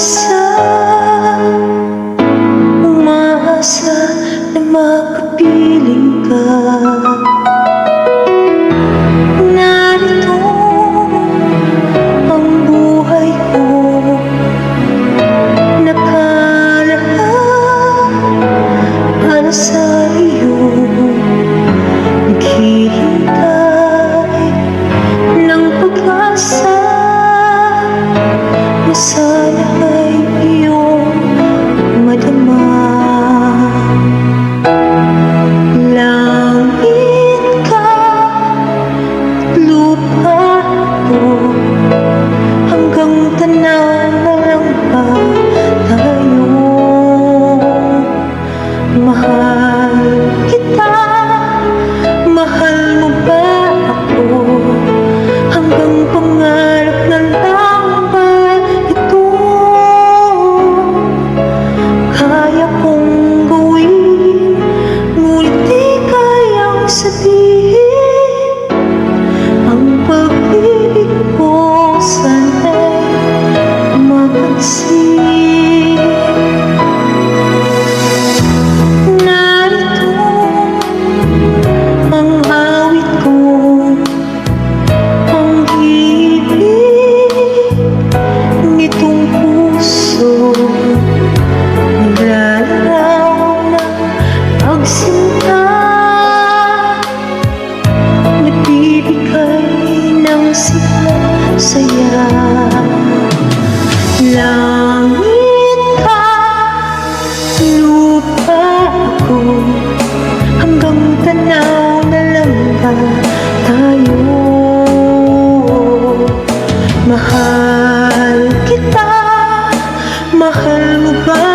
mag-isa, umaasa na makapiling ka. Narito ang buhay ko, nakalahat para sa iyo. Naghihintay ng pag-asa na sana ay iyong madama. Langit ka at lupa ko, hanggang tanaw na lang ba tayo? Mahal kita, mahal mo ba ako? Hanggang pangarap na lang ba ito? Kaya kong gawin, ngunit di kayang sabihin. Ang pag-ibig ko sana'y mapansin. Narito ang awit ko, ang ibig nitong puso, naglalaraw ng pagsinta, nagbibigay ng sigla saya. Langit ka, lupa ako, hanggang tanaw na lang ba tayo? Mahal kita, mahal mo ba